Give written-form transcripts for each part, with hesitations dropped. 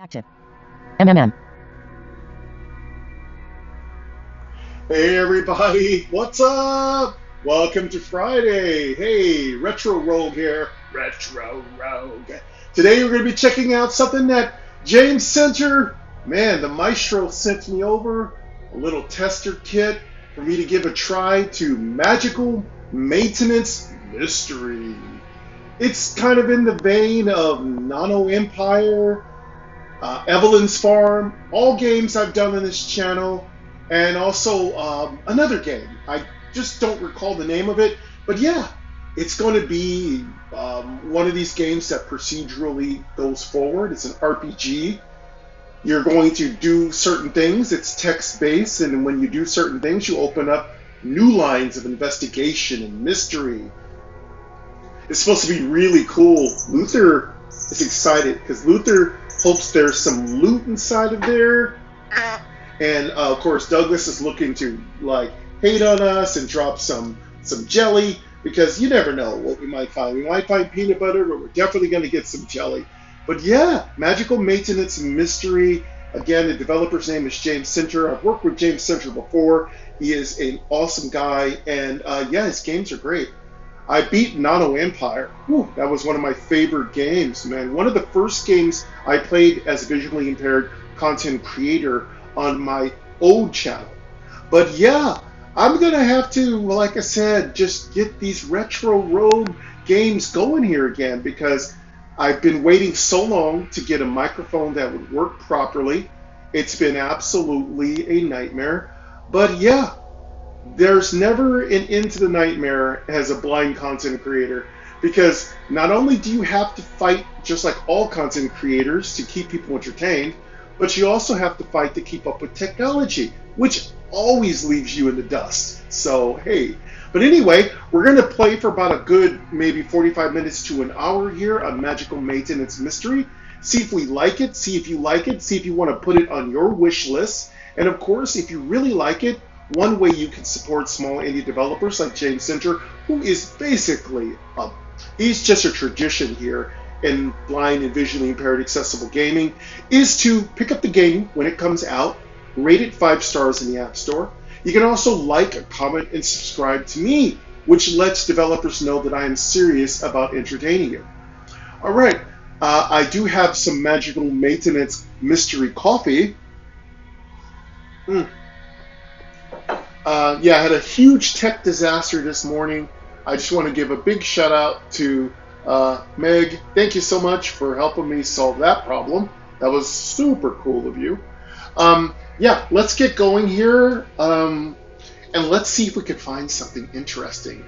Active. MMM. Hey everybody, what's up? Welcome to Friday. Hey, Retro Rogue here. Retro Rogue. Today we're going to be checking out something that James Center, man, the maestro sent me over, a little tester kit for me to give a try to Magical Maintenance Mystery. It's kind of in the vein of Nano Empire, Evelyn's Farm, all games I've done on this channel, and also another game. I just don't recall the name of it, but yeah, it's going to be one of these games that procedurally goes forward. It's an RPG. You're going to do certain things. It's text-based, and when you do certain things, you open up new lines of investigation and mystery. It's supposed to be really cool. Luther is excited because Luther hopes there's some loot inside of there. And of course, Douglas is looking to like hate on us and drop some jelly because you never know what we might find. We might find peanut butter, but we're definitely going to get some jelly. But yeah, Magical Maintenance Mystery. Again, the developer's name is James Center. I've worked with James Center before. He is an awesome guy, and yeah, his games are great. I beat Nano Empire. Whew, that was one of my favorite games, man. One of the first games I played as a visually impaired content creator on my old channel. But yeah, I'm going to have to, like I said, just get these Retro Rogue games going here again because I've been waiting so long to get a microphone that would work properly. It's been absolutely a nightmare. But yeah, there's never an end to the nightmare as a blind content creator because not only do you have to fight just like all content creators to keep people entertained, but you also have to fight to keep up with technology, which always leaves you in the dust. So, hey. But anyway, we're going to play for about a good maybe 45 minutes to an hour here on Magical Maintenance Mystery. See if we like it, see if you like it, see if you want to put it on your wish list. And of course, if you really like it, one way you can support small indie developers like James Center, who is basically, he's just a tradition here in blind and visually impaired accessible gaming, is to pick up the game when it comes out, rate it 5 stars in the App Store. You can also like, comment, and subscribe to me, which lets developers know that I am serious about entertaining you. All right, I do have some Magical Maintenance Mystery coffee. Yeah, I had a huge tech disaster this morning. I just want to give a big shout out to Meg. Thank you so much for helping me solve that problem. That was super cool of you. Yeah, let's get going here, and let's see if we can find something interesting.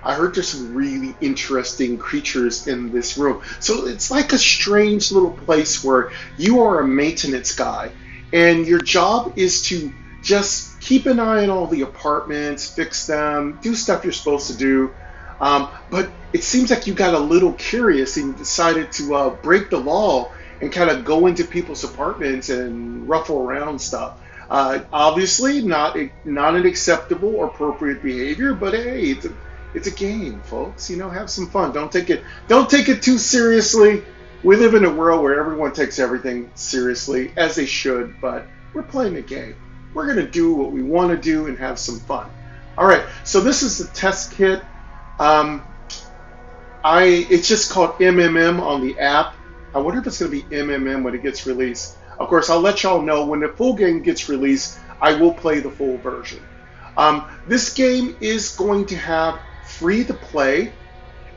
I heard there's some really interesting creatures in this room. So it's like a strange little place where you are a maintenance guy, and your job is to just keep an eye on all the apartments, fix them, do stuff you're supposed to do. But it seems like you got a little curious and decided to break the law and kind of go into people's apartments and ruffle around stuff. Obviously, not an acceptable or appropriate behavior, but hey, it's a game, folks. You know, have some fun. Don't take it too seriously. We live in a world where everyone takes everything seriously, as they should, but we're playing a game. We're going to do what we want to do and have some fun. All right, so this is the test kit. It's just called MMM on the app. I wonder if it's going to be MMM when it gets released. Of course, I'll let y'all know when the full game gets released. I will play the full version. This game is going to have free to play.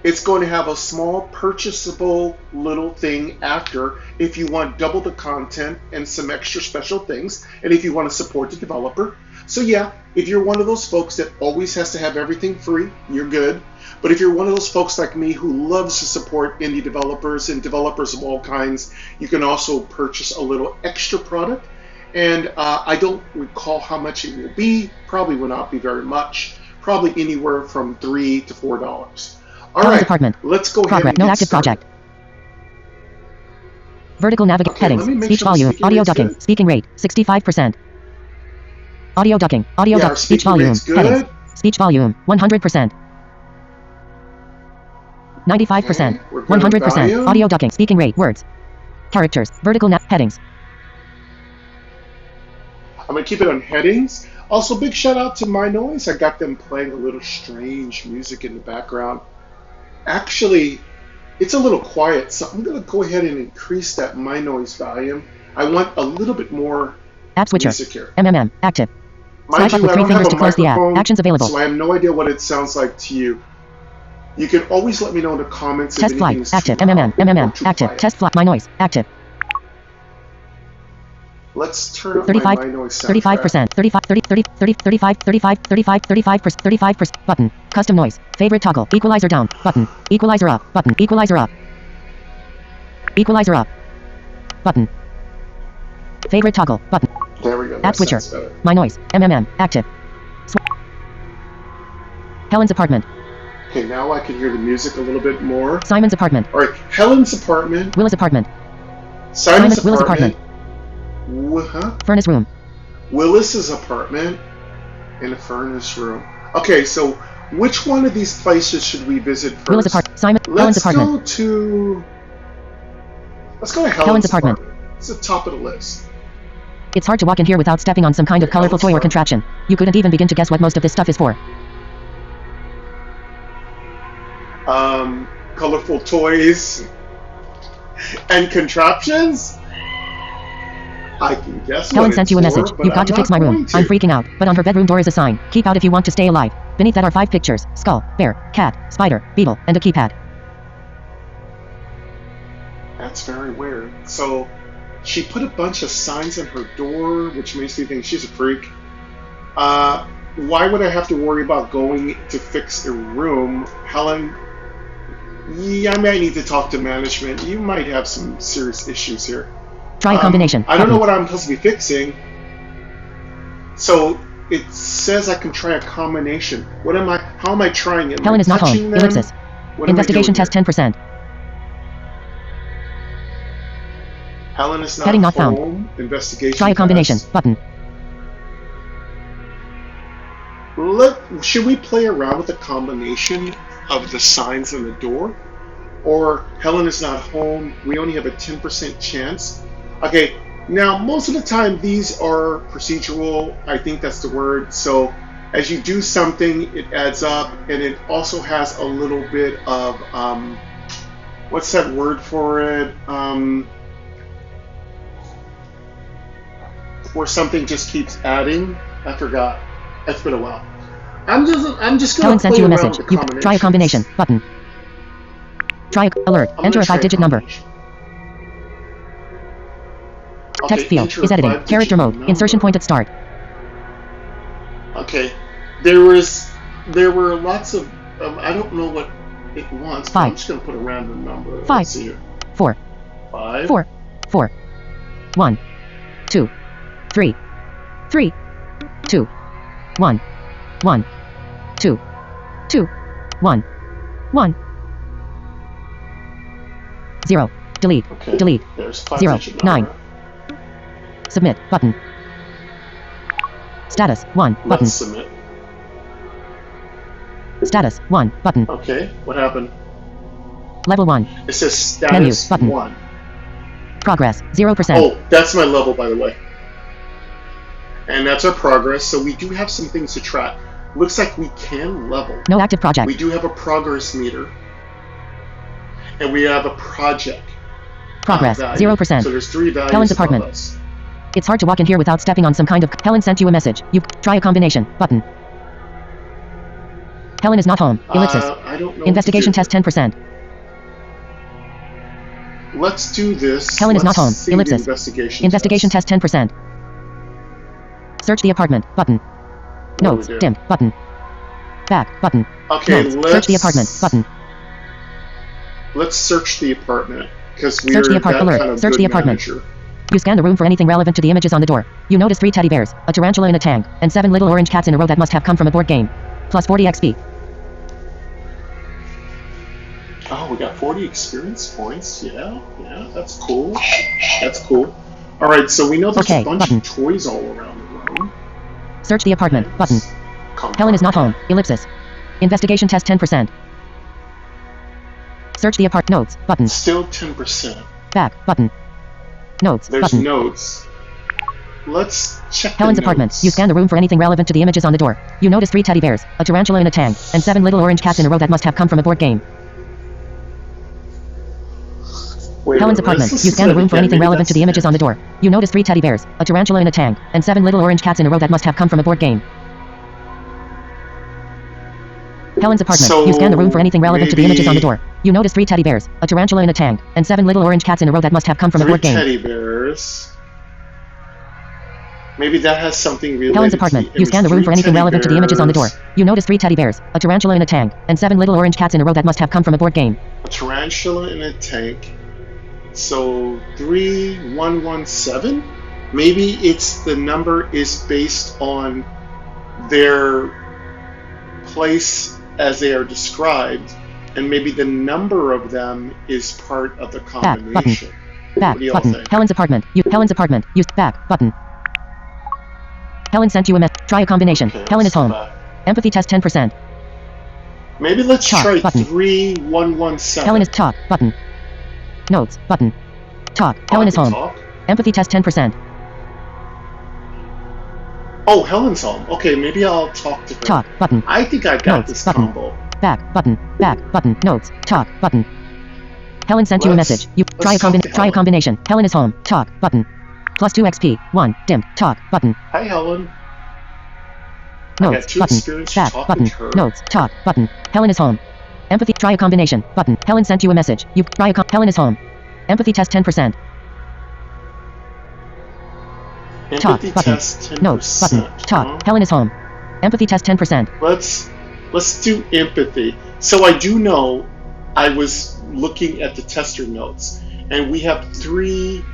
It's going to have a small purchasable little thing after if you want double the content and some extra special things, and if you want to support the developer. So yeah, if you're one of those folks that always has to have everything free, you're good. But if you're one of those folks like me who loves to support indie developers and developers of all kinds, you can also purchase a little extra product. And I don't recall how much it will be. Probably will not be very much. Probably anywhere from $3 to $4. All right, Department. Let's go Progress. ahead and No get active started. project. Vertical navigate headings. Speech sure volume. Audio speaking ducking. rate's Speaking rate 65%. Audio ducking. Audio Yeah, our duck. Speech speaking volume. rate's good. Headings. Speech volume 100%. 95%. Okay, we're good on 100%. volume. Audio ducking. Speaking rate. Words. Characters. Vertical nav. Headings. I'm going to keep it on headings. Also, big shout out to My Noise. I got them playing a little strange music in the background. Actually, it's a little quiet, so I'm going to go ahead and increase that My Noise volume. I want a little bit more App switcher. music here. MMM. Active. Mind Swipe you, up with I 3 don't have fingers a to close the app. microphone, Actions available. so I have no idea what it sounds like to you. You can always let me know in the comments Test if flight. anything's Active. too loud MMM. or too Active. quiet. Test flight. My Noise. Active. Let's turn up 35. my noise soundtrack. 35%. 35. 30. 30. 30. 35. 35. 35. 35%. 35%. Button. Custom noise. Favorite toggle. Equalizer down. Button. Equalizer up. Button. Equalizer up. Equalizer up. Button. Favorite toggle. Button. There we go. App That switcher. sounds better. My Noise. MMM. Active. Helen's apartment. Okay, now I can hear the music a little bit more. Simon's apartment. All right, Helen's apartment. Willa's apartment. Simon's Willa's apartment. apartment. Furnace room. Willis's apartment. And a furnace room. Okay, so which one of these places should we visit first? Willa's apartment. Helen's apartment. Let's go to Helen's apartment. It's the top of the list. It's hard to walk in here without stepping on some kind of colorful toy or contraption. You couldn't even begin to guess what most of this stuff is for. Colorful toys and contraptions. I can guess. Helen what sent it's you a for, message. but You've got I'm to fix my not room. going to. I'm freaking out. But on her bedroom door is a sign. Keep out if you want to stay alive. Beneath that are 5 pictures. Skull, bear, cat, spider, beetle, and a keypad. That's very weird. So she put a bunch of signs on her door, which makes me think she's a freak. Why would I have to worry about going to fix a room? Helen, yeah, I might need to talk to management. You might have some serious issues here. Try a combination. I don't know what I'm supposed to be fixing. So it says I can try a combination. What am I? How am I trying it? Helen is not home. Ellipsis. Investigation test 10%. Helen is not Heading not home. found. Investigation. Try a combination. test. Button. Should we play around with the combination of the signs on the door? Or Helen is not home, we only have a 10% chance? Okay, now most of the time these are procedural, I think that's the word. So as you do something, it adds up, and it also has a little bit of, what's that word for it? Where something just keeps adding. I forgot. It's been a while. I'm just gonna Helen sent play you a around message. with the You try a combination. Button. Try a alert. I'm Enter gonna a try 5-digit number. combination. Text Okay, field enter is a editing. 5-digit Character mode. number. Insertion point at start. Okay, there were lots of I don't know what it wants. But 5. I'm just gonna put a random number. 5. Let's see here. 4. 5. 4. 4. 1. 2. 3. 3. 2. 1. 1. 2. 2. 1. 1. 0. Delete. Okay. Delete. There's 0. 5-digit 9. number. Submit. Button. Status. 1. Button. Let's submit. Status. 1. Button. Okay, what happened? Level 1. It says Menu, status button. 1. Progress. 0%. Oh, that's my level, by the way. And that's our progress, so we do have some things to track. Looks like we can level. No active project. We do have a progress meter. And we have a project. Progress. value. 0%. So there's 3 values Helen's above apartment. us. It's hard to walk in here without stepping on some kind of... Helen sent you a message. You try a combination. Button. Helen is not home. Ellipsis. I don't know. Investigation what to test 10%. do. Let's do this. Helen is not home. Let's see the Ellipsis. Investigation test 10%. Search the apartment. Button. What do Notes. we do? Dimmed. Button. Back. Button. Okay, Notes. let's Search the apartment. Button. Let's search the apartment because we're Search the that apart- alert. kind of Search good the apartment. manager. You scan the room for anything relevant to the images on the door. You notice 3 teddy bears, a tarantula in a tank, and 7 little orange cats in a row that must have come from a board game. Plus 40 XP. Oh, we got 40 experience points. Yeah, that's cool. That's cool. All right, so we know there's Okay, a bunch button. of toys all around the room. Search the apartment. Button. Come Helen is on. not home. Ellipsis. Investigation test 10%. Search the apart. Notes. Button. Still 10%. Back. Button. Notes. There's Button. notes. let's check Helen's the apartment. notes. You scan the room for anything relevant to the images on the door. You notice 3 teddy bears, a tarantula in a tank, and 7 little orange cats in a row that must have come from a board game. Wait, Helen's apartment. You scan the room for anything relevant to the images on the door. You notice 3 teddy bears, a tarantula in a tank, and 7 little orange cats in a row that must have come from a board game. Helen's apartment. So, you scan the room for anything relevant to the images on the maybe- door. You notice 3 teddy bears, a tarantula in a tank, and 7 little orange cats in a row that must have come from a 3 board game. teddy bears. Maybe that has something related Helen's to apartment. the You scan the image. room for 3 anything teddy relevant to the images on the door. bears, You notice 3 teddy bears, a tarantula in a tank, and 7 little orange cats in a row that must have come from a board game. A tarantula in a tank. So 3117? Maybe it's the number is based on their place as they are described, and maybe the number of them is part of the combination. Back What do y'all button. think? Helen's apartment. Helen's apartment. Use back button. Helen sent you a message. Try a combination. Okay, Helen let's is home. go back. Empathy test 10%. Maybe let's Talk try button. 3117. Helen is talk button. Notes button. Talk. Oh, Helen I is can home. talk? Empathy test 10%. Oh, Helen's home. Okay, maybe I'll talk to her. Talk button. I think I got Notes this button. combo. Back button. Back button. Notes. Talk button. Helen sent you a Let's- message. You let's try a talk to try a Helen. combination. Helen is home. Talk button. Plus 2 XP. 1 dim. Talk button. Hi, Helen. I got Notes 2 button. experience Back talking button. to her. Notes. Talk button. Helen is home. Empathy. Try a combination. Button. Helen sent you a message. You try a Helen is home. Empathy test 10%. Talk Empathy button. test 10%. Notes button. Talk. huh? Helen is home. Empathy test 10%. Let's do empathy. So I do know I was looking at the tester notes, and we have 3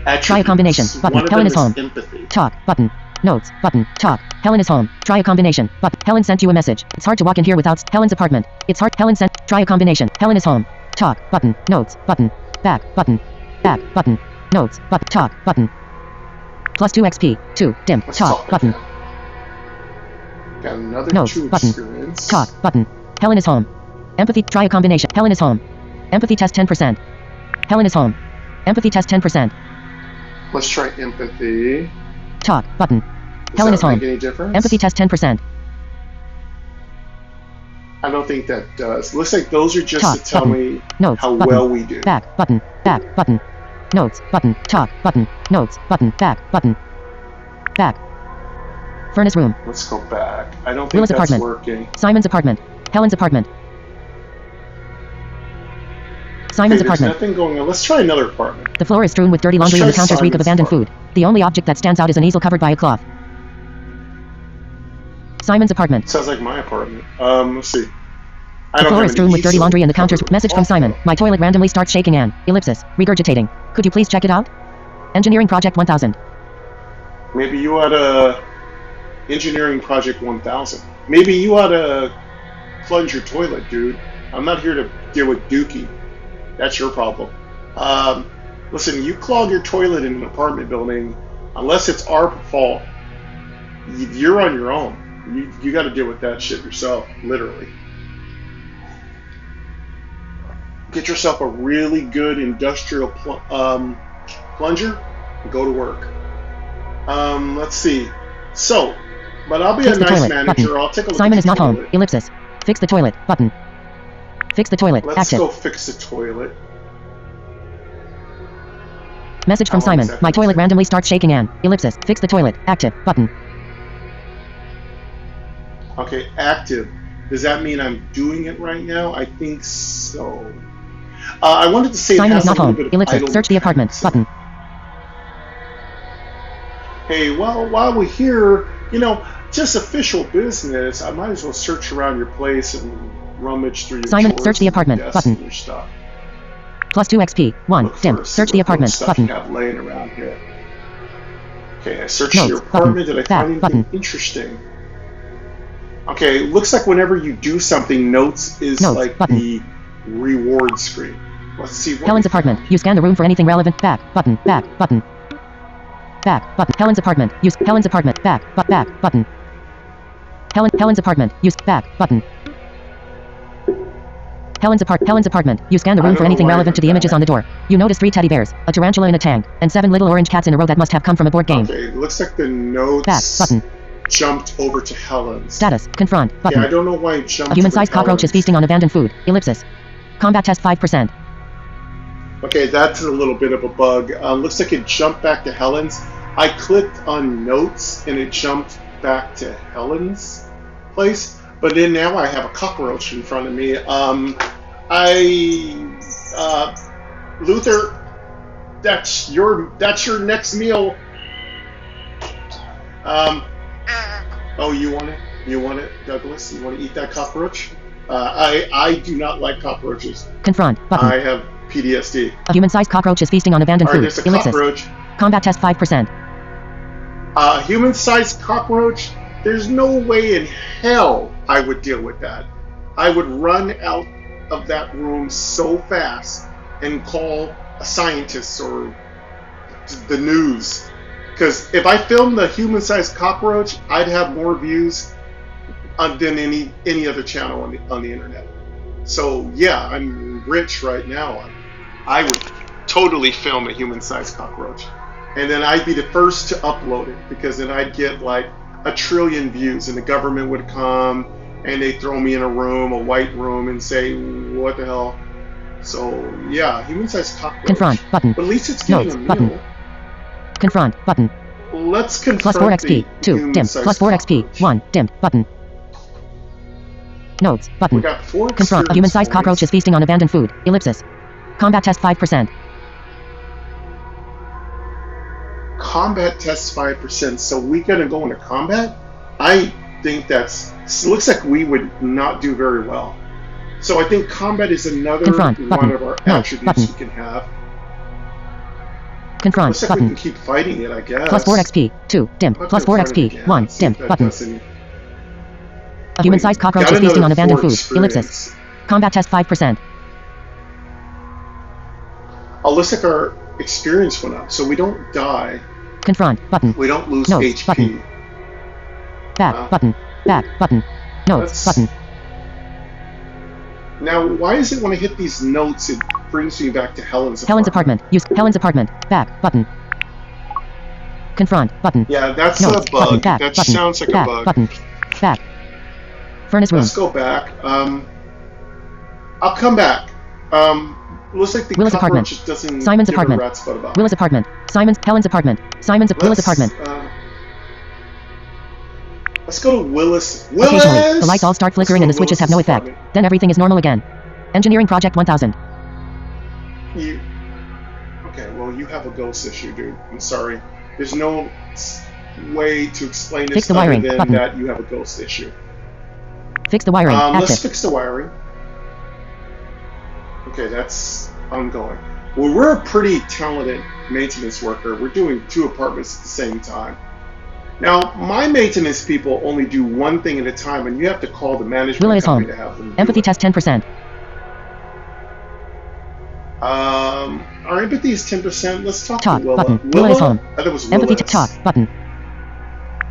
attributes. Try a combination. Button. One of Helen them is home. empathy. Talk button. Notes button. Talk. Helen is home. Try a combination. Button. Helen sent you a message. It's hard to walk in here without Helen's apartment. It's hard. Helen sent. Try a combination. Helen is home. Talk button. Notes button. Back button. Back button. Notes button. Talk button. Plus 2 XP. 2 dim. Let's Talk talk button. again. Got another Notes 2 button. experience. Talk button. Helen is home. Empathy. Try a combination. Helen is home. Empathy test 10%. Helen is home. Empathy test 10%. Let's try empathy. Talk button. Does Helen that is home. make any difference? Empathy test 10%. I don't think that does. Looks like those are just Talk to tell button. me Notes how button. well we do. Back button. Back button. Notes button. Talk button. Notes button. Back button. Back. Furnace room. Let's go back. I don't think Willa's that's apartment. working. Simon's apartment. Helen's apartment. Okay, Simon's there's apartment. nothing going on. Let's try another apartment. The floor is strewn with dirty Let's laundry and the try counters reek of Simon's abandoned apartment. food. The only object that stands out is an easel covered by a cloth. Simon's apartment. Sounds like my apartment. Let's see. I The don't floor have is an strewn with dirty easel laundry and the counters. covered Message from with Simon. cloth. My toilet randomly starts shaking and ellipsis regurgitating. Could you please check it out? Engineering Project 1000. Maybe you ought to engineering project 1000. Maybe you ought to plunge your toilet, dude. I'm not here to deal with Dookie. That's your problem. Listen, you clog your toilet in an apartment building, unless it's our fault, you're on your own. You got to deal with that shit yourself, literally. Get yourself a really good industrial plunger and go to work. Let's see. So, but I'll be Fix a the nice toilet. manager. Button. I'll take a look Simon at is the not home. toilet. Ellipsis. Fix the toilet. Button. Fix the toilet. Let's Active. go fix the toilet. Message from How long Simon. is that My gonna toilet take? randomly starts shaking and ellipsis. Fix the toilet. Active. Button. Okay, active. Does that mean I'm doing it right now? I think so. I wanted to say it Simon has is not a little home. bit of Ellipsis. idle Search the apartment. mechanics. Button. Hey, well, while we're here, just official business, I might as well search around your place and rummage through your Simon, drawers search the and your apartment. desks Button. and your stuff. Plus 2 XP. 1 Look dim. for Search see the what apartment. stuff Button. you have laying around here. Okay, I searched Notes. your Button. apartment. Did I Back. find anything Button. interesting? Okay, it looks like whenever you do something, notes is Notes. like Button. the reward screen. Let's see what Helen's we apartment. found. You scan the room for anything relevant. Back. Button. Back. Button. Back. Button. Helen's apartment. Use Helen's apartment. Back. Back. Button. Helen's apartment. Use back. Button. Helen's apartment. You scan the I room don't for know anything why I relevant did to the images that. on the door. You notice 3 teddy bears, a tarantula in a tank, and 7 little orange cats in a row that must have come from a board game. Okay, it looks like the Back notes button. jumped over to Helen's. Status. Confront Yeah, button. I don't know why it jumped A over human-sized to cockroach is Helen's. feasting on abandoned food. Ellipsis. Combat test 5%. Okay, that's a little bit of a bug. Looks like it jumped back to Helen's. I clicked on notes and it jumped back to Helen's place. But then now I have a cockroach in front of me. Luther, that's your next meal. Oh, you want it? You want it, Douglas? You want to eat that cockroach? I do not like cockroaches. Confront button. I have PTSD. A human-sized cockroach is feasting on abandoned All right, food. there's a Ellipsis. cockroach. Combat test 5%. Human-sized cockroach. There's no way in hell I would deal with that. I would run out of that room so fast and call a scientist or the news. Because if I filmed the human-sized cockroach, I'd have more views than any other channel on the internet. So yeah, I'm rich right now. I would totally film a human-sized cockroach, and then I'd be the first to upload it because then I'd get like 1 trillion views, and the government would come and they throw me in a room, a white room, and say, "What the hell?" So yeah, human-sized cockroach. Confront button. But at least it's getting Notes a meal. button. Confront button. Let's confront Plus 4 XP. 2 dim. human-sized Plus 4 XP. cockroach. 1 dimmed button. Notes We button. got 4 Confront. A experience human-sized cockroach points. is feasting on abandoned food. Ellipsis. Combat test 5%. Combat test 5%. So we gonna go into combat? I think it looks like we would not do very well. So I think combat is another Confront one button. of our No, attributes button. we can have. Confront Looks like we can button. keep fighting it, I guess. Plus 4 XP. 2 dim. Let's Plus go 4 fight it XP. again. 1 See if dim that button. does any- A human-sized cockroach Got is feasting on another abandoned 4 food. Ellipsis. experience. Combat test 5%. Oh, looks like our experience went up, so we don't die. Confront button. We don't lose Notes HP. button. Back button. Back button. Notes Let's- button. Now, why is it when I hit these notes, it brings me back to Helen's Apartment. Use Helen's apartment. Back button. Confront button. Yeah, that's Notes a button. bug. Back That button. sounds like Back a bug. button. Back. Furnace room. Let's go back. I'll come back. Looks like the Willis apartment. cockroach doesn't Simon's give apartment. a rat's butt about. Willis apartment. Helen's apartment. Willis apartment. Let's go to Willis. Occasionally, the lights all start flickering and the Let's go to switches have no Willis's effect. apartment. Then everything is normal again. Engineering project 1000. Okay, well, you have a ghost issue, dude. I'm sorry. There's no way to explain this Fix the other wiring than button. that you have a ghost issue. Fix the wiring. Let's Active. fix the wiring. Okay, that's ongoing. Well, we're a pretty talented maintenance worker. We're doing 2 apartments at the same time. Now, my maintenance people only do one thing at a time, and you have to call the management Willa is company home. to have them do Empathy it. test 10%. Our empathy is 10%. Let's talk Talk to Willa. button. Willa is home. I thought it was Empathy Willis. talk button.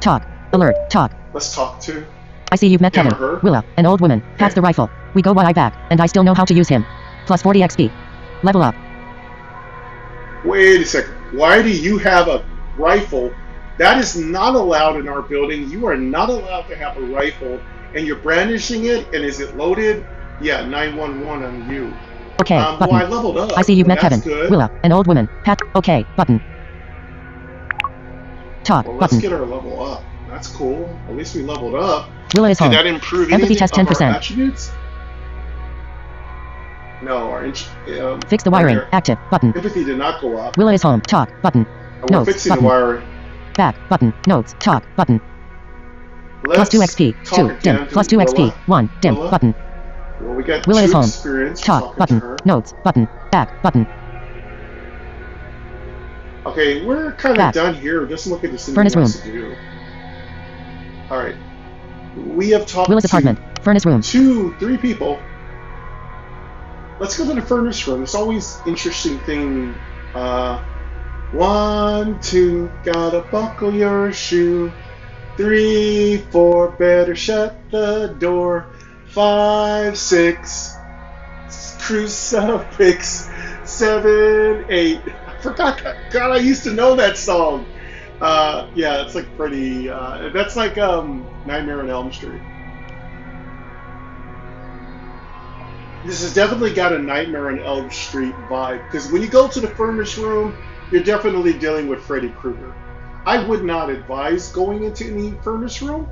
Talk. Alert. Talk. Let's talk to. I see you've met Him or Kevin. her? Willa, an old woman, packs Okay. the rifle. We go Y back, and I still know how to use him. Plus 40 XP. Level up. Wait a second. Why do you have a rifle? That is not allowed in our building. You are not allowed to have a rifle, and you're brandishing it. And is it loaded? Yeah, 911 on you. Okay. Well, Button. I leveled up. I see you've met That's Kevin. Good. Willa, an old woman. Okay. Button. Talk. Well, let's button. get our level up. That's cool. At least we leveled up. Willa is Did home. that improve Empathy anything test of our 10%. attributes? No, our Fix the wiring. our Active. Button. empathy did not go up. Willa is home. Talk. Button. And we're Notes. fixing Button. the wiring. Back. Button. Notes. Talk. Button. Let's Plus 2 XP. talk 2 again dim. to Plus 2 XP. Willa. 1 dim. Willa? Button. Well, we got Willa 2 is home. experience Talk. talking Button. to her. Notes. Button. Back. Button. Okay, we're kind of Back. done here. Just look at this Furnace else to do. All right, we have talked Willa's to apartment. Furnace room. 3 people. Let's go to the furnace room. It's always interesting thing. 1, 2, gotta buckle your shoe. 3, 4, better shut the door. 5, 6, Crucifix 7-8. I forgot. God, I used to know that song. Yeah, it's like pretty. That's like Nightmare on Elm Street. This has definitely got a Nightmare on Elm Street vibe because when you go to the furnace room, you're definitely dealing with Freddy Krueger. I would not advise going into any furnace room.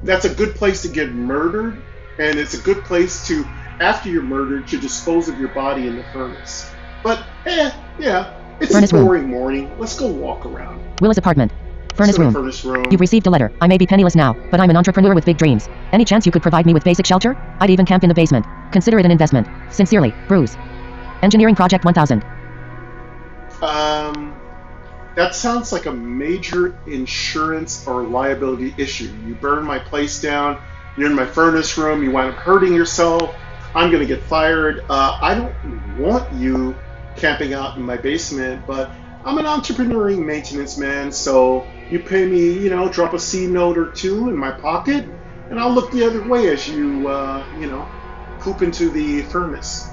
That's a good place to get murdered, and it's a good place to, after you're murdered, to dispose of your body in the furnace. But, yeah, it's Furnace a room. boring morning. Let's go walk around. Willis apartment. Furnace room. Furnace room. You've received a letter. I may be penniless now, but I'm an entrepreneur with big dreams. Any chance you could provide me with basic shelter? I'd even camp in the basement. Consider it an investment. Sincerely, Bruce. Engineering Project 1000. That sounds like a major insurance or liability issue. You burn my place down, you're in my furnace room, you wind up hurting yourself, I'm going to get fired. I don't want you camping out in my basement, but I'm an entrepreneuring maintenance man, so you pay me, drop a C note or two in my pocket, and I'll look the other way as you, poop into the furnace.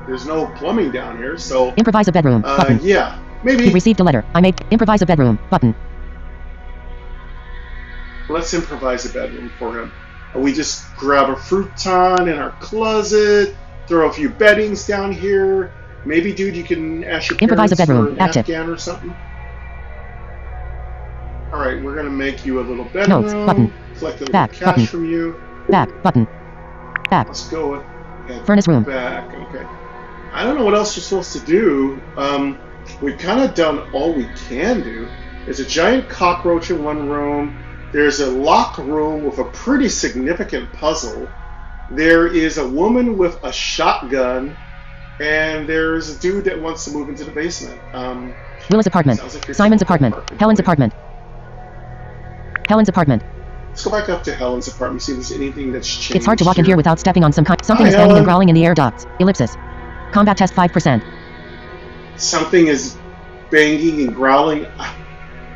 There's no plumbing down here, so... Improvise a bedroom. Button. Yeah, maybe... You've received a letter. I may improvise a bedroom. Button. Let's improvise a bedroom for him. We just grab a futon in our closet, throw a few beddings down here. Maybe, dude, you can ask your Improvise a parents bedroom. for an Active. Afghan or something. All right, we're gonna make you a little bedroom. Notes. Button. Collect a little Back. cash Button. from you. Back. Button. Back. Let's go ahead. Furnace room. Back. Okay. I don't know what else you're supposed to do. We've kind of done all we can do. There's a giant cockroach in one room. There's a lock room with a pretty significant puzzle. There is a woman with a shotgun, and there's a dude that wants to move into the basement. Will's apartment. Like Simon's apartment. Helen's apartment. Helen's apartment. Let's go back up to Helen's apartment, see if there's anything that's changed. It's hard to walk in here without stepping on something Hi, is banging Helen. and growling in the air ducts. Ellipsis. Combat test 5%. Something is banging and growling.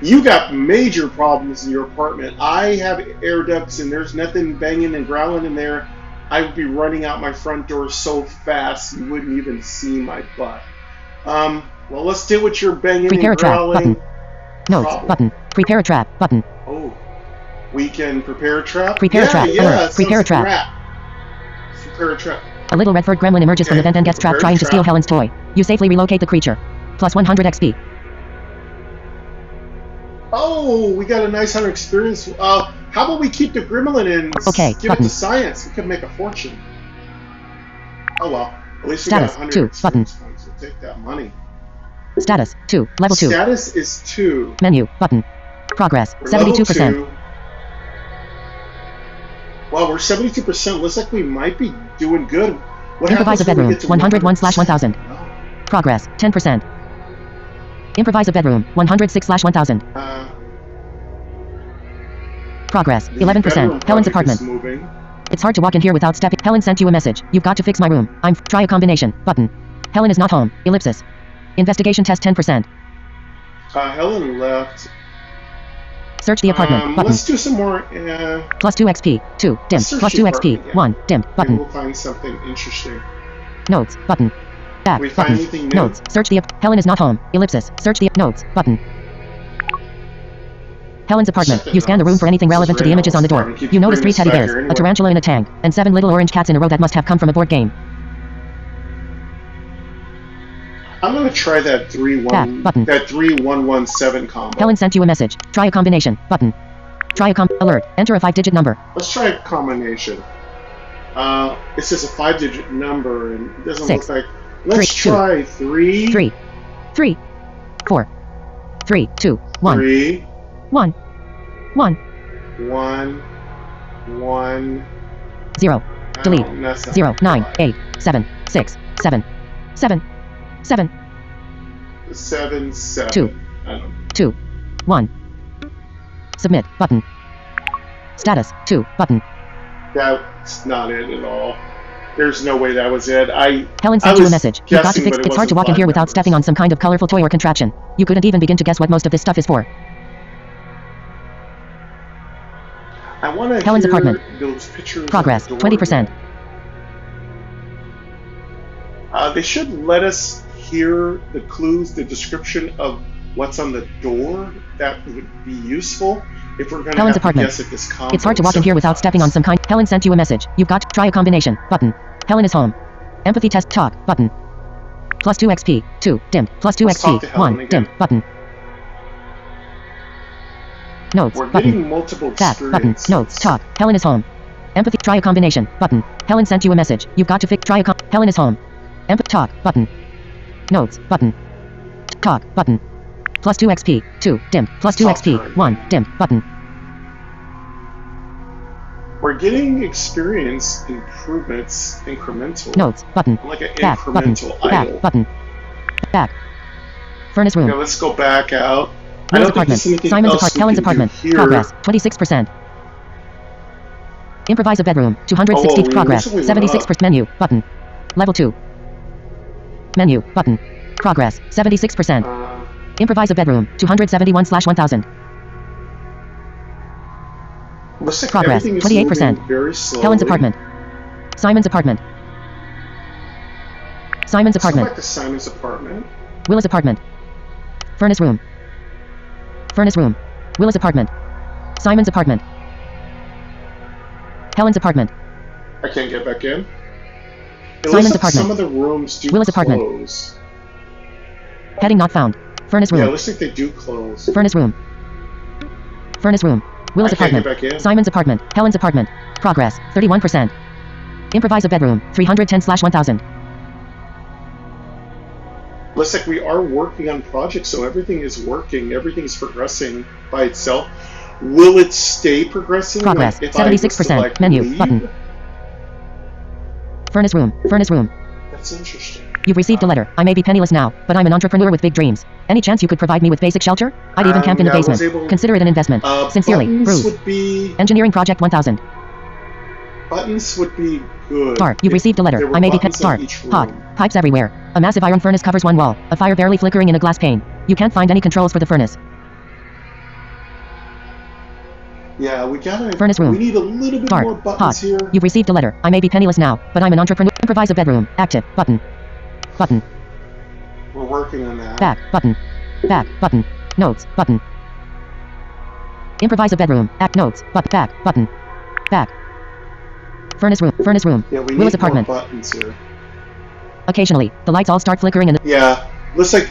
You got major problems in your apartment. I have air ducts and there's nothing banging and growling in there. I would be running out my front door so fast you wouldn't even see my butt. Well, let's deal with your banging Prepare a and trap. growling. Button. Notes. problem. Button. Prepare a trap. Button. Oh, we can prepare a trap? Prepare a trap. Yeah, Alert. Prepare a trap. Prepare a trap. A little Redford gremlin emerges from the vent and gets trapped trying to steal Helen's toy. You safely relocate the creature. Plus 100 XP. Oh, we got a nice 100 experience. How about we keep the gremlin and Okay, give button. it to science? We could make a fortune. Oh well, at least we Status, got 100 2, experience points. We'll take that money. Status 2. Level 2. Status is 2. Menu. Button. Progress. We're level 72%. 2. Well, we're 72%. Looks like we might be doing good. What Improvise a happens when we bedroom. get to 101/1000. No. Progress. 10%. Improvise a bedroom. 106/1000. Progress. The 11%. bedroom Helen's project is apartment. moving. It's hard to walk in here without stepping. Helen sent you a message. You've got to fix my room. Try a combination. Button. Helen is not home. Ellipsis. Investigation test 10%. Helen left. Search the apartment. Button. Let's do some more. Plus 2 XP. 2. Dimmed. search Plus the 2 XP. apartment, yeah. 1. Dimmed. Maybe Button. we'll find something interesting. Notes. Button. Back. We find Button. anything new? Notes. Search the Helen is not home. Ellipsis. Search the notes. Button. Helen's apartment. Check the You scan the room notes. for anything This is relevant to the Reynolds' images on the door. apartment. Keep You notice 3 bringing teddy this back bears, here a anyway. tarantula in a tank, and 7 little orange cats in a row that must have come from a board game. I'm gonna try that Back button. 3117 combo. Helen sent you a message. Try a combination. Button. Try a alert. Enter a 5-digit number. Let's try a combination. It says a 5-digit number, and it doesn't 6, look like. Let's 3, 2, try 3. 3. 3. 4. 3. 2. 1. 3. 1. 1. 1. 1. 0. Delete. Oh, that's not 0. 9. right. 8. 7. 6. 7. 7. 7. 7. 7. 2. I don't know. 2. 1. Submit. Button. Status. 2. Button. That's not it at all. There's no way that was it. Helen sent you a message. You've got to fix. It's hard to walk in here without stepping on some kind of colorful toy or contraption. You couldn't even begin to guess what most of this stuff is for. I want to Helen's hear apartment. those pictures. Progress. of the door 20%. again. They should let us hear the clues, the description of what's on the door. That would be useful if we're going to Helen's have to apartment. guess at this combo. It's hard to walk in here without stepping on some kind. Helen sent you a message. You've got to try a combination. Button. Helen is home. Empathy test talk. Button. Plus 2 XP. 2. Dimmed. Plus 2 Let's talk to XP. Helen 1. again. Dimmed. Button. Notes. We're Button. getting multiple Back. Button. experiences. Notes. Talk. Helen is home. Empathy. Try a combination. Button. Helen sent you a message. You've got to fix. Try a Helen is home. Empathy. Talk. Button. Notes. Button. Talk. Button. Plus 2 XP. 2. Dimmed. Plus 2 Talk XP. to her. 1. Dimmed. Button. We're getting experience improvements, incremental. Notes. Button. Like an Back. Button. incremental Back. idol. Button. Back. Furnace room. Now let's go back out. I Will's don't think apartment. there's anything Simon's else apartment. we Helen's can do apartment. here. Progress. 26%. Improvise a bedroom. 260. we Progress. recently went 76%. Menu. Button. Level 2. Menu. Button. Progress. 76%. Improvise a bedroom. 271/1000. Looks like Progress. everything is 28%. moving very slowly. Helen's apartment. Simon's apartment. Simon's Let's go apartment. back to Simon's apartment. Willa's apartment. Furnace room. Furnace room. Willa's apartment. Simon's apartment. Helen's apartment. I can't get back in. It Simon's looks like apartment. some of the rooms do Willa's apartment. close. Heading not found. Furnace Yeah, it room. looks like they do close. Furnace room. Furnace room. Willa's I can't apartment. get back in. Simon's apartment. Helen's apartment. Progress. 31%. Improvise a bedroom. 310/1000. Looks like we are working on projects, so everything is working. Everything is progressing by itself. Will it stay progressing? Progress. Like, if I was to, 76%. like, Menu. leave? Button. Furnace room. Furnace room. That's interesting. You've received a letter. I may be penniless now, but I'm an entrepreneur with big dreams. Any chance you could provide me with basic shelter? I'd even camp in the yeah, I was basement. able- Consider it an investment. Sincerely, Buttons Bruce. would be Engineering Project 1000. buttons would be good. Star. You've if received a letter. there were I may be buttons in Star. each room. Hot. Pipes everywhere. A massive iron furnace covers one wall. A fire barely flickering in a glass pane. You can't find any controls for the furnace. Yeah, we gotta. Furnace room. We need a little bit Start. more buttons Hot. here. You've received a letter. I may be penniless now, but I'm an entrepreneur. Improvise a bedroom. Active. Button. Button. We're working on that. Back. Button. Back. Button. Notes. Button. Improvise a bedroom. Act notes. Back. Button. Back. Furnace room. Furnace room. Yeah, we Willa's need more apartment. buttons here. Occasionally, the lights all start flickering and Yeah, looks like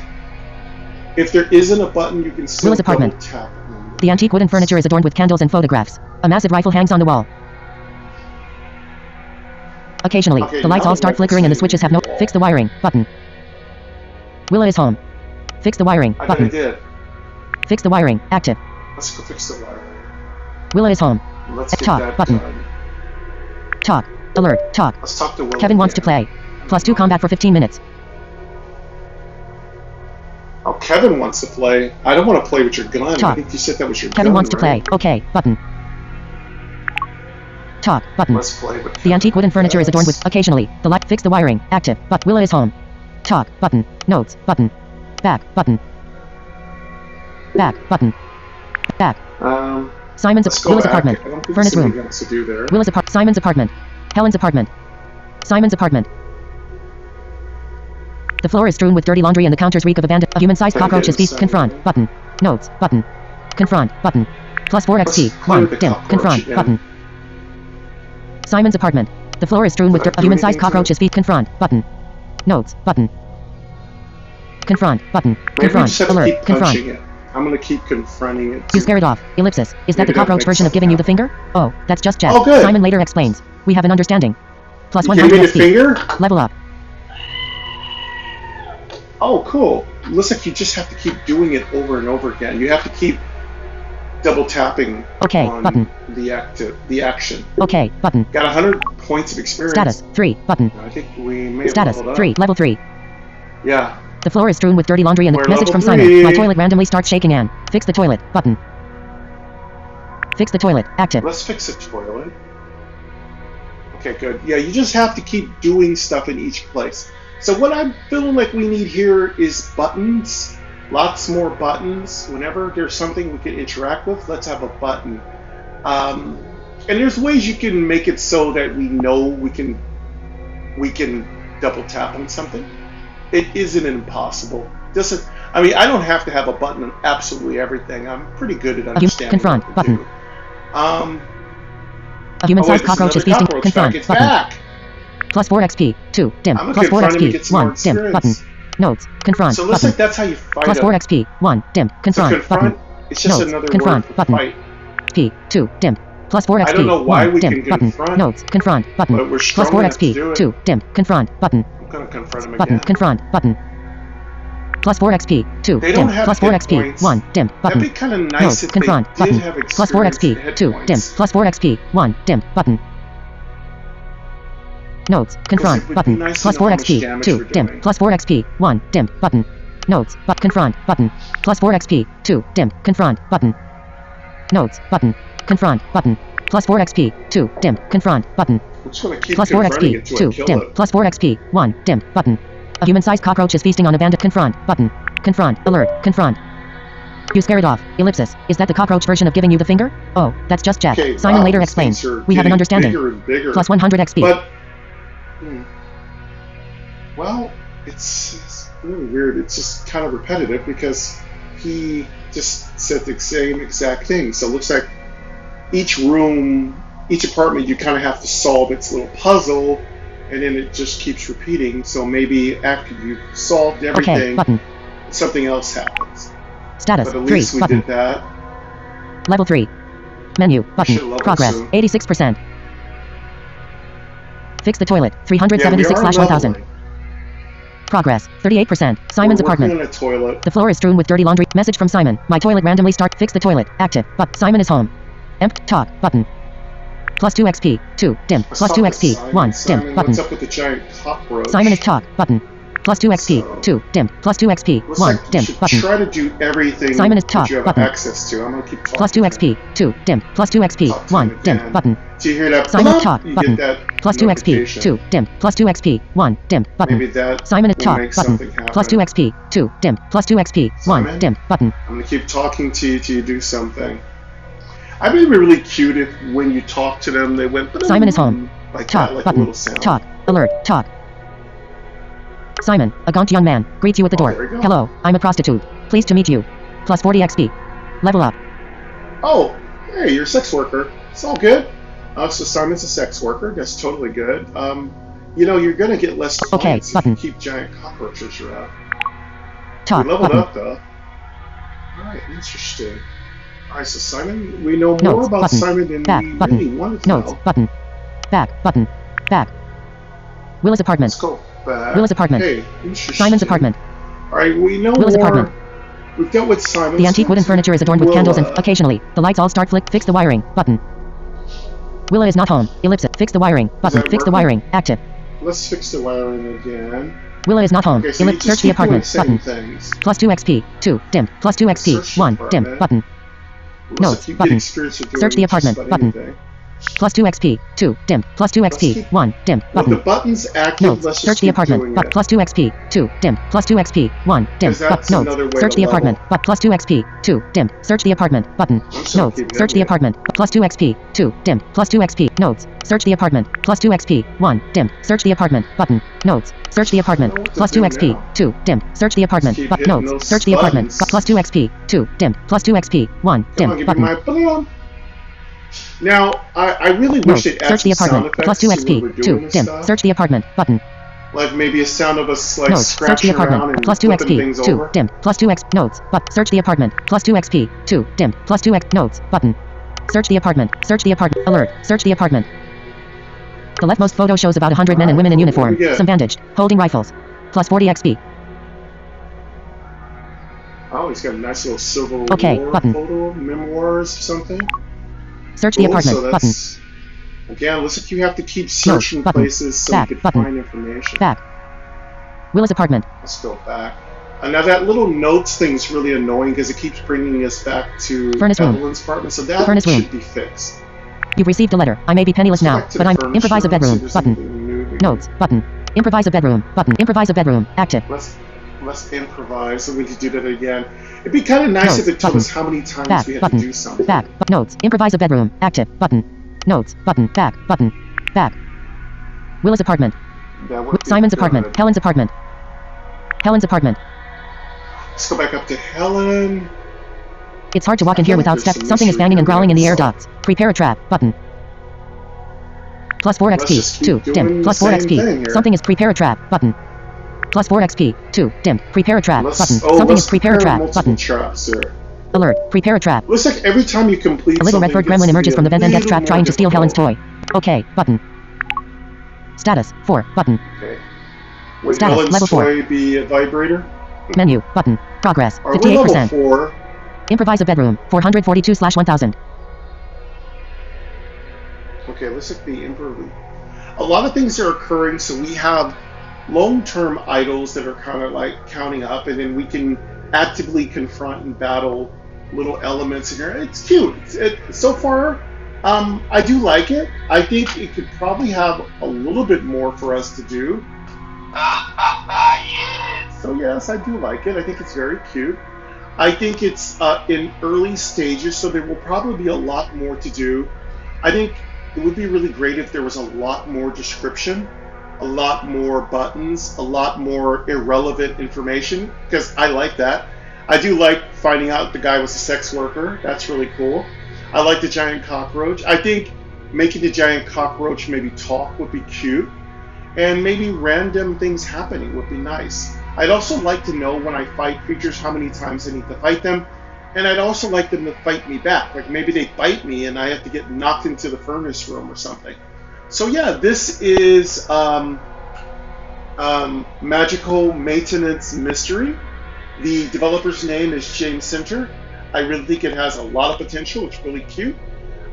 if there isn't a button, you can still Willa's apartment. double tap. the antique wooden furniture is adorned with candles and photographs. A massive rifle hangs on the wall. Occasionally, Okay, the lights now all the start lights flickering and the stay switches have no. on the wall. Fix the wiring. Button. Willa is home. Fix the wiring. I bet I Button. did. Fix the wiring. Active. Let's go fix the wiring. Willa is home. Let's get Talk. that Button. done. Talk. Alert. Talk. Let's talk to Will. Kevin wants to again. play. +2 combat for 15 minutes. Oh, Kevin wants to play. I don't want to play with your gun. I Talk. think you said that was your gun. Kevin wants to play. right? Okay. Button. Talk. Button. Let's play with The antique wooden furniture is adorned with. Yes. Occasionally, the light. Fix the wiring. Active. But Willa is home. Talk. Button. Notes. Button. Back. Button. Back. Button. Back. Simon's. Let's go Willa's back. apartment. I don't think Furnace there's room. anything else to do there. Willa's apartment. Simon's apartment. Helen's apartment. Simon's apartment. The floor is strewn with dirty laundry and the counters reek of abandoned. A human-sized Okay, cockroach is good, feet. Confront. Simon. Button. Notes. Button. Confront. Button. +4 Let's XP. play 1. with the Dim. cockroach Confront. again. Button. Simon's apartment. The floor is strewn with Did I dirt. A do human-sized anything to cockroach it? is feet. Confront. Button. Notes. Button. Confront. Button. Maybe we Confront. just have to Alert. keep Confront. punching it. I'm going to keep confronting it. You scare it off. Ellipsis. Is that Maybe the that cockroach makes version of sense giving you now. the finger? Oh, that's just jest. Oh, good. Simon later explains. We have an understanding. You +100 give me the XP. finger? Level up. Oh, cool. Looks like you just have to keep doing it over and over again. You have to keep double tapping Okay. on Button. the action. Okay. Button. Got 100 points of experience. Status. 3. Button. I think we may have Status. leveled up. 3. Level 3. Yeah. The floor is strewn with dirty laundry and the We're message level from Simon. 3. My toilet randomly starts shaking and fix the toilet. Button. Fix the toilet. Active. Let's fix the toilet. Okay, good. Yeah, you just have to keep doing stuff in each place. So what I'm feeling like we need here is buttons. Lots more buttons. Whenever there's something we can interact with, let's have a button. And there's ways you can make it so that we know we can double tap on something. It isn't impossible. Doesn't. I mean, I don't have to have a button on absolutely everything. I'm pretty good at understanding. Confront what to button. do. A human-sized cockroach is feasting. Cockroach Confront back. It's button. back. Plus 4 XP. 2. Dim. I'm gonna Plus 4 confront him and XP. get some more 1. Dim. Button. experience. Notes. Confront So it looks button. like that's how you fight Plus him. 4 XP. 1. Dim. So Confront confront, button. it's just Notes. another Confront word for button. fight. P. 2. Dim. Plus 4 XP. I don't know why 1. we Dim. can Button. confront, Notes. Confront button. but we're Plus strong 4 enough to XP. do it. 2. Dim. Confront button. I'm gonna confront him Button. again. Confront button. Plus 4 XP. 2. They Dim. don't have Plus 4 hit XP. points. 1. Dim. That'd Button. be kind of nice Notes. if Confront they did button. have Plus 4 experience XP. hit 2. points. Dim. Plus 4 XP. 1. Dim. Button. Notes. Confront it would be button. nice to Plus know 4 how much XP. damage 2. we're Dim. doing. Plus 4 XP. 1. Dim. Button. Notes. But confront button. Plus 4 XP. 2. Dim. Confront button. Notes. Button. Confront button. Plus 4 XP. 2. Dim. Confront button. I'm just gonna keep Plus 4 confronting XP. it till 2. I kill Dim. it. Plus 4 XP. 1. Dim. Button. A human-sized cockroach is feasting on a bandit. Confront button. Confront. Alert. Confront. You scare it off. Ellipsis. Is that the cockroach version of giving you the finger? Oh, that's just chat. Okay, Simon wow, later these explains. things are We have an getting understanding. Bigger and bigger. Plus 100 XP. But, it's really weird. It's just kind of repetitive because he just said the same exact thing. So it looks like each room, each apartment, you kind of have to solve its little puzzle, and then it just keeps repeating. So maybe after you've solved everything, Okay. Button. something else happens. Status. But at 3. least we Button. did that. Level 3. Menu. should Button. level Progress. soon. 86%. Fix the toilet. Yeah, we 376 are slash 1000. leveling. Progress. 38%. Simon's We're apartment. working on a toilet. The floor is strewn with dirty laundry. Message from Simon. My toilet randomly start. Fix the toilet. Active. But Simon is home. Empt. Talk. Button. Plus 2 XP. 2. Dim. Let's Plus talk 2 to XP. Simon. 1. Simon, Dim. Button. what's up with the giant cockroach? Simon is talk. Button. Plus 2 XP. So- 2. Dim. Plus 2 XP. Looks 1. like you Dim. should Button. try to do everything Simon is that top you have button. access to. I'm gonna keep talking. Plus 2 to XP. 2. Dim. Plus 2 XP. Talk to 1. him Dim. again. Button. Do you hear that? Simon Plop? talk You button. get that Plus 2 XP. notification. 2. Dim. Plus 2 XP. 1. Dim. Button. Maybe that Simon is will talk make button. something happen. Plus 2 XP. 2. Dim. Plus 2 XP. 1. Simon? Dim. Button. I'm gonna keep talking to you till you do something. I mean, it'd be really cute if when you talk to them, they went. Simon is home. Like Talk that, like a button. little sound. Talk. Alert. Talk. Simon, a gaunt young man, greets you at the door. there we go. Hello, I'm a prostitute. Pleased to meet you. Plus 40 XP. Level up. Oh, hey, you're a sex worker. It's all good. So Simon's a sex worker. That's totally good. You know, you're gonna get less Okay, clients if button. you keep giant cockroaches around. Talk. We leveled Button. up though. Alright, interesting. Alright, so Simon, we know more Notes, about button. Simon than Back, we button. really wanted to Notes. know. Button. Back. Button. Back. Willa's apartment. Let's go back. Willa's apartment. Hey, interesting. Simon's apartment. Alright, we know Willa's more. apartment. We've dealt with Simon. The antique wooden furniture is adorned with candles and, Willa. occasionally, the lights all start flick. Fix the wiring. Button. Willa is not home. Ellipsis. Fix the wiring. Button. that Fix the working? wiring. Active. Let's fix the wiring again. Willa is not home. Okay, so you Ellipsis. just Search the keep doing apartment. the same Button. things. Plus 2 XP. 2. Dim. Plus 2 XP. Search the 1. Dim. apartment. Button. Looks Notes, like you button. get experience with doing Search the just apartment. about Button. anything. Plus 2 XP. 2. Dim. Plus 2 XP. keep- 1. Dim. Well, the Button. button's active. Notes. Let's just Search the keep apartment. doing But it. plus 2 XP. 2. Dim. Plus 2 XP. 1. Dim. 'Cause that's Notes. another way Search to the level. apartment. But plus 2 XP. 2. Dim. Search the apartment. Button. I'm still Notes. keeping Search it the here. apartment. Plus 2 XP. 2. Dim. Plus 2 XP. Notes. Search the apartment. Plus 2 XP. 1. Dim. Search the apartment. Button. Notes. Search the apartment. I don't know what to Plus do 2 XP. now. 2. Dim. Search the apartment. keep But hitting notes. those Search the apartment. buttons. But plus 2 XP. 2. Dim. Plus 2 XP. 1. Come Dim. on, give me Button. my balloon. Now, I really Notes. wish they'd add Search the some sound apartment. effects Plus 2 to XP. when we're 2. doing this Dim. stuff. Search the apartment. Button. Like maybe a sound of us like Notes. Search scratching the around apartment. and Plus 2 flipping XP. things 2. over. Dim. Plus 2 X. Notes. But search the apartment. Plus 2 XP. 2. Dim. Plus 2 X. Notes. Button. Search the apartment. Search the apartment. Alert. Search the apartment. The leftmost photo shows about 100 men and women in Alright, uniform. what do we get? Some bandaged. Holding rifles. Plus 40 XP. Oh, he's got a nice little Civil Okay, War button. photo, memoirs or something. Search the Cool, apartment. so Button. that's, again, looks like you have to keep searching button. places so Back, you can button. find information. Back. Willa's apartment. Let's go back. Now that little notes thing is really annoying because it keeps bringing us back to Furnace room. Evelyn's apartment, so that Furnace room. should be fixed. You've received a letter. I may be penniless Let's go now, back to but the I'm furnace improvise a room, see if bedroom. there's Button. anything new here. Notes. Button. Improvise a bedroom. Button. Improvise a bedroom. Active. Let's improvise, so we can do that again. It'd be kind of nice Notes, if it told button. us how many times Back. we had Button. to do something. Back. Notes. Improvise a bedroom. Active. Button. Notes. Button. Back. Button. Back. Willa's apartment. That would be Simon's apartment. good. Helen's apartment. Helen's apartment. Let's go back up to Helen. It's hard to walk in here without There's steps. Something is banging and growling in the air. Dots. Prepare a trap. Button. Plus 4 Let's just XP. keep 2. doing Dim. the Plus 4 same XP. thing here. Something is prepare a trap. Button. Plus 4 XP. 2. Dim. Prepare a trap. Button. Something Let's is prepare a trap. multiple Button. traps here. Alert. Prepare a trap. Looks like every time you complete A little something, red furred it gets gremlin to emerges be from the vent and gets little trapped more trying to steal Helen's difficult. toy. Okay. Button. Status. 4. Button. Okay. Would Status, Helen's level 4. toy be a vibrator? Menu. Button. Progress. Are we level 58%. 4? Improvise a bedroom. 442/1000. Okay, let's look at the improve. A lot of things are occurring, so we have long-term idols that are kind of like counting up, and then we can actively confront and battle little elements in here. It's cute. So far, I do like it. I think it could probably have a little bit more for us to do. Yes. So yes, I do like it. I think it's very cute. I think it's in early stages, so there will probably be a lot more to do. I think it would be really great if there was a lot more description, a lot more buttons, a lot more irrelevant information, because I like that. I do like finding out the guy was a sex worker. That's really cool. I like the giant cockroach. I think making the giant cockroach maybe talk would be cute, and maybe random things happening would be nice. I'd also like to know when I fight creatures how many times I need to fight them, and I'd also like them to fight me back. Like maybe they bite me and I have to get knocked into the furnace room or something. So yeah, this is Magical Maintenance Mystery. The developer's name is James Center. I really think it has a lot of potential. It's really cute.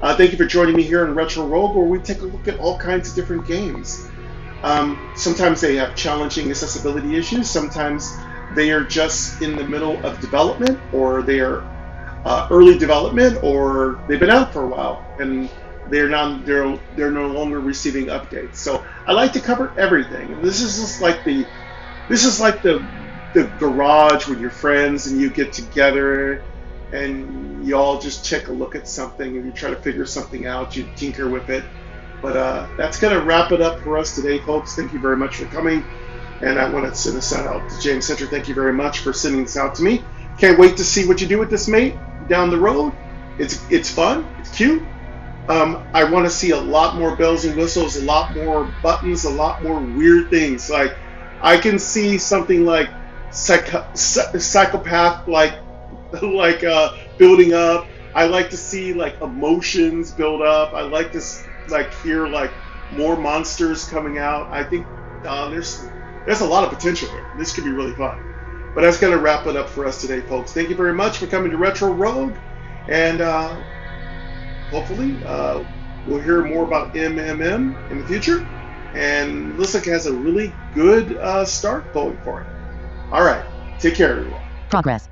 Thank you for joining me here in Retro Rogue, where we take a look at all kinds of different games. Sometimes they have challenging accessibility issues. Sometimes they are just in the middle of development, or they are early development, or they've been out for a while and they're no longer receiving updates. So I like to cover everything. This is just like the garage with your friends, and you get together and you all just take a look at something and you try to figure something out. You tinker with it. But that's going to wrap it up for us today, folks. Thank you very much for coming. And I want to send a shout out to James Center. Thank you very much for sending this out to me. Can't wait to see what you do with this, mate, down the road. It's fun. It's cute. I want to see a lot more bells and whistles, a lot more buttons, a lot more weird things. Like I can see something like psychopath, like building up. I like to see like emotions build up. I like to hear like more monsters coming out. I think there's a lot of potential here. This could be really fun. But that's going to wrap it up for us today, folks. Thank you very much for coming to Retro Rogue, and hopefully we'll hear more about MMM in the future. And looks like it has a really good start going for it. All right, take care, everyone. Progress.